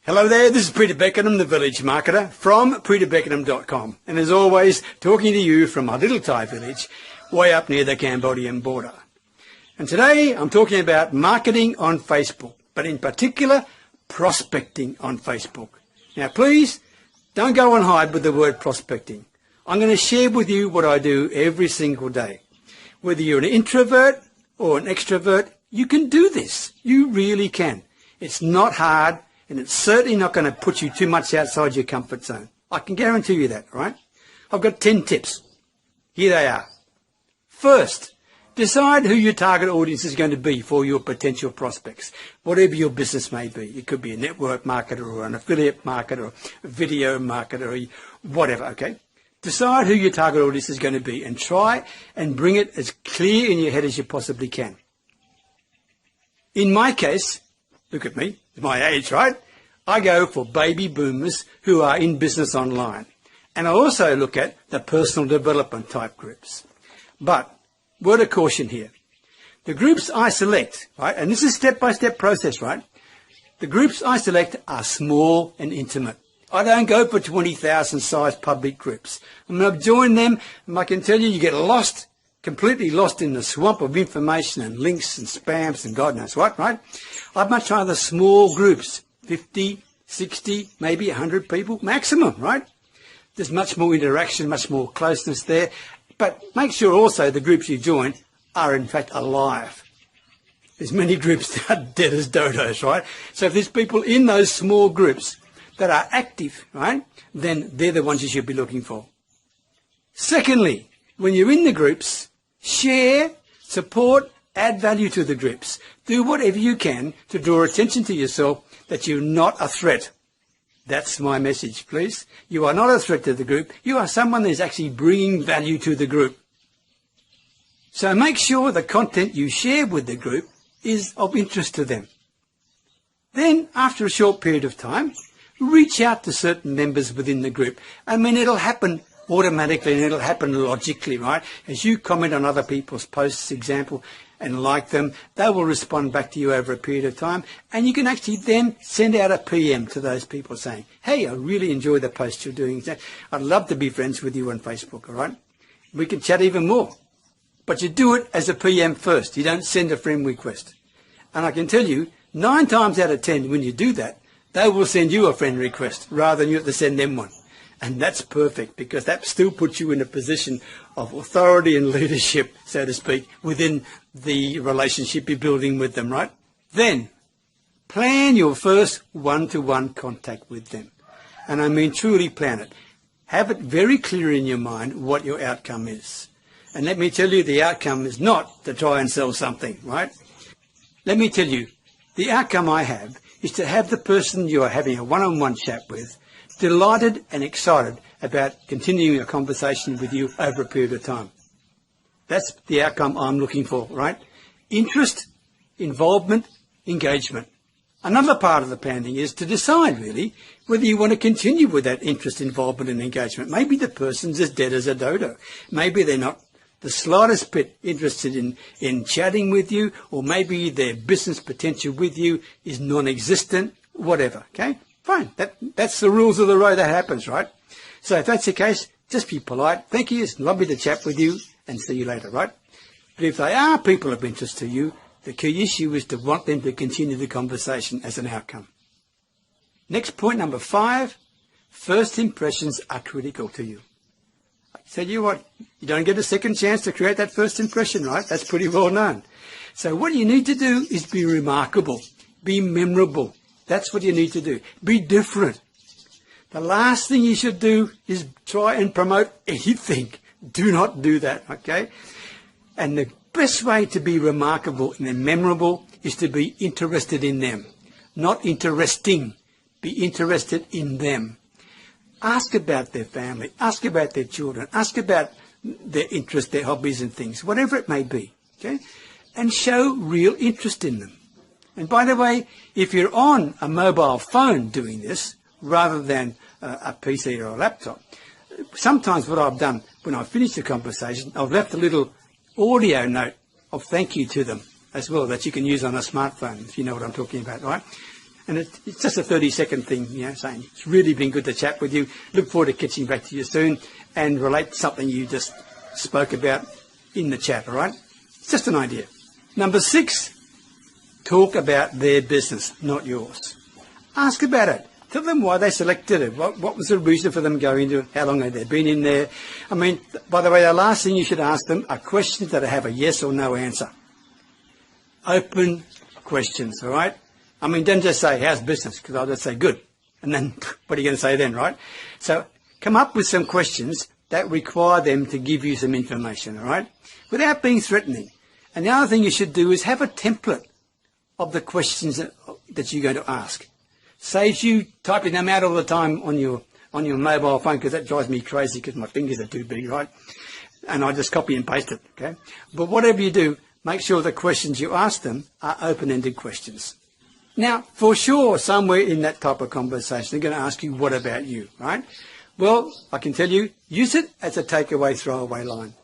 Hello there, this is Peter Beckenham, the Village Marketer from peterbeckenham.com. And as always, talking to you from my little Thai village way up near the Cambodian border. And today I'm talking about marketing on Facebook, but in particular, prospecting on Facebook. Now please, don't go and hide with the word prospecting. I'm going to share with you what I do every single day. Whether you're an introvert or an extrovert, you can do this. You really can. It's not hard. And it's certainly not going to put you too much outside your comfort zone. I can guarantee you that, right? I've got 10 tips. Here they are. First, decide who your target audience is going to be for your potential prospects, whatever your business may be. It could be a network marketer or an affiliate marketer or a video marketer or whatever, okay? Decide who your target audience is going to be and try and bring it as clear in your head as you possibly can. In my case, look at me, it's my age, right? I go for baby boomers who are in business online. And I also look at the personal development type groups. But, word of caution here. The groups I select, right, and this is a step-by-step process, right? The groups I select are small and intimate. I don't go for 20,000 size public groups. I mean, I've joined them, and I can tell you, you get lost, completely lost in the swamp of information and links and spams and God knows what, right? I'd much rather small groups, 50, 60, maybe 100 people maximum, right? There's much more interaction, much more closeness there. But make sure also the groups you join are in fact alive. There's many groups that are dead as dodos, right? So if there's people in those small groups that are active, right, then they're the ones you should be looking for. Secondly, when you're in the groups, share, support, add value to the groups. Do whatever you can to draw attention to yourself that you're not a threat. That's my message, please. You are not a threat to the group. You are someone that is actually bringing value to the group. So make sure the content you share with the group is of interest to them. Then, after a short period of time, reach out to certain members within the group. I mean, it'll happen automatically and it'll happen logically, right? As you comment on other people's posts, example, and like them, they will respond back to you over a period of time, and you can actually then send out a PM to those people saying, hey, I really enjoy the post you're doing. I'd love to be friends with you on Facebook, all right? We can chat even more. But you do it as a PM first. You don't send a friend request. And I can tell you, 9 times out of 10, when you do that, they will send you a friend request rather than you have to send them one. And that's perfect because that still puts you in a position of authority and leadership, so to speak, within the relationship you're building with them, right? Then, plan your first one-to-one contact with them. And I mean truly plan it. Have it very clear in your mind what your outcome is. And let me tell you, the outcome is not to try and sell something, right? Let me tell you, the outcome I have is to have the person you are having a one-on-one chat with delighted and excited about continuing a conversation with you over a period of time. That's the outcome I'm looking for, right? Interest, involvement, engagement. Another part of the planning is to decide, really, whether you want to continue with that interest, involvement and engagement. Maybe the person's as dead as a dodo. Maybe they're not the slightest bit interested in chatting with you, or maybe their business potential with you is non-existent, whatever, okay? Fine, that's the rules of the road that happens, right? So if that's the case, just be polite. Thank you, it's lovely to chat with you, and see you later, right? But if they are people of interest to you, the key issue is to want them to continue the conversation as an outcome. Next point, number 5, first impressions are critical to you. I tell you what, you don't get a second chance to create that first impression, right? That's pretty well known. So what you need to do is be remarkable, be memorable. That's what you need to do. Be different. The last thing you should do is try and promote anything. Do not do that, okay? And the best way to be remarkable and memorable is to be interested in them. Not interesting. Be interested in them. Ask about their family. Ask about their children. Ask about their interests, their hobbies and things, whatever it may be, okay? And show real interest in them. And by the way, if you're on a mobile phone doing this, rather than a PC or a laptop, sometimes what I've done when I finish the conversation, I've left a little audio note of thank you to them as well that you can use on a smartphone, if you know what I'm talking about, right? And it's just a 30-second thing, saying it's really been good to chat with you. Look forward to catching back to you soon, and relate to something you just spoke about in the chat, all right? It's just an idea. Number 6, talk about their business, not yours. Ask about it. Tell them why they selected it. What was the reason for them going into it? How long have they been in there? I mean, by the way, the last thing you should ask them are questions that have a yes or no answer. Open questions, all right? I mean, don't just say, how's business? Because I'll just say, good. And then, what are you going to say then, right? So, come up with some questions that require them to give you some information, all right? Without being threatening. And the other thing you should do is have a template of the questions that you're going to ask. Saves you typing them out all the time on your mobile phone, because that drives me crazy because my fingers are too big, right? And I just copy and paste it, okay? But whatever you do, make sure the questions you ask them are open-ended questions. Now, for sure, somewhere in that type of conversation, they're going to ask you, what about you, right? Well, I can tell you, use it as a takeaway, throwaway line.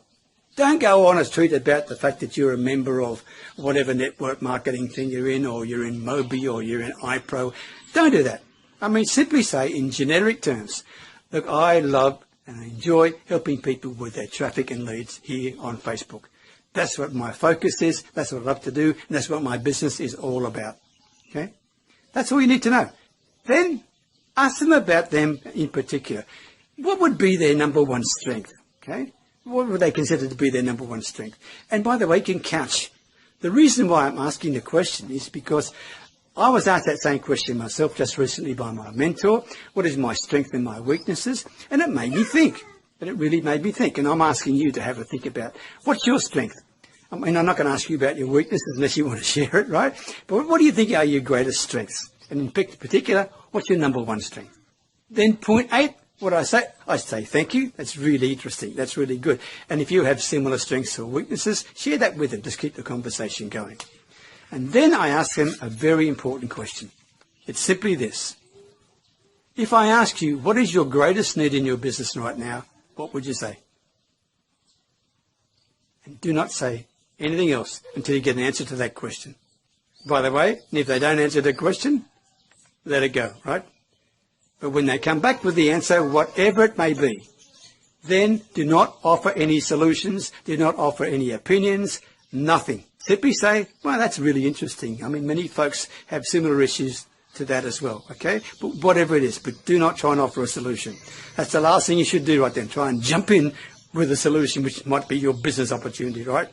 Don't go on as tweet about the fact that you're a member of whatever network marketing thing you're in, or you're in Mobi, or you're in iPro. Don't do that. I mean, simply say in generic terms, look, I love and I enjoy helping people with their traffic and leads here on Facebook. That's what my focus is. That's what I love to do. And that's what my business is all about. Okay? That's all you need to know. Then ask them about them in particular. What would be their number one strength? Okay? What would they consider to be their number one strength? And by the way, you can catch. The reason why I'm asking the question is because I was asked that same question myself just recently by my mentor. What is my strength and my weaknesses? And it made me think. And it really made me think. And I'm asking you to have a think about, what's your strength? I mean, I'm not going to ask you about your weaknesses unless you want to share it, right? But what do you think are your greatest strengths? And in particular, what's your number one strength? Then point 8, what do I say? I say thank you. That's really interesting. That's really good. And if you have similar strengths or weaknesses, share that with them. Just keep the conversation going. And then I ask them a very important question. It's simply this. If I ask you, what is your greatest need in your business right now? What would you say? And do not say anything else until you get an answer to that question. By the way, if they don't answer the question, let it go, right? But when they come back with the answer, whatever it may be, then do not offer any solutions, do not offer any opinions, nothing. Simply say, well, that's really interesting. I mean, many folks have similar issues to that as well, okay? But whatever it is, but do not try and offer a solution. That's the last thing you should do right then. Try and jump in with a solution which might be your business opportunity, right?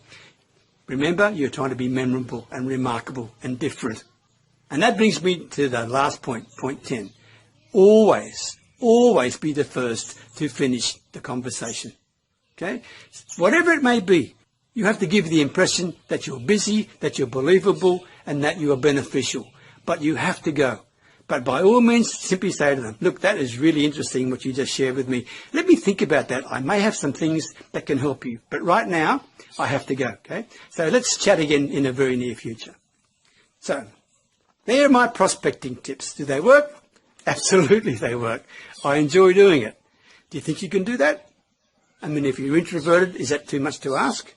Remember, you're trying to be memorable and remarkable and different. And that brings me to the last point, point 10. Always be the first to finish the conversation, okay? Whatever it may be, you have to give the impression that you're busy, that you're believable, and that you are beneficial. But you have to go. But by all means, simply say to them, look, that is really interesting what you just shared with me. Let me think about that. I may have some things that can help you. But right now, I have to go, okay? So let's chat again in the very near future. So, there are my prospecting tips. Do they work? Absolutely they work. I enjoy doing it. Do you think you can do that? I mean, if you're introverted, is that too much to ask?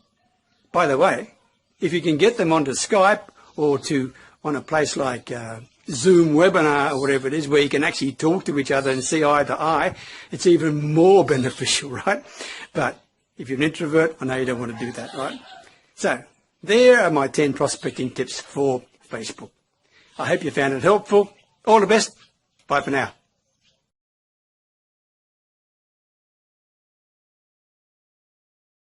By the way, if you can get them onto Skype or on a place like Zoom webinar or whatever it is, where you can actually talk to each other and see eye to eye, it's even more beneficial, right? But if you're an introvert, I know you don't want to do that, right? So, there are my 10 prospecting tips for Facebook. I hope you found it helpful. All the best. Bye for now.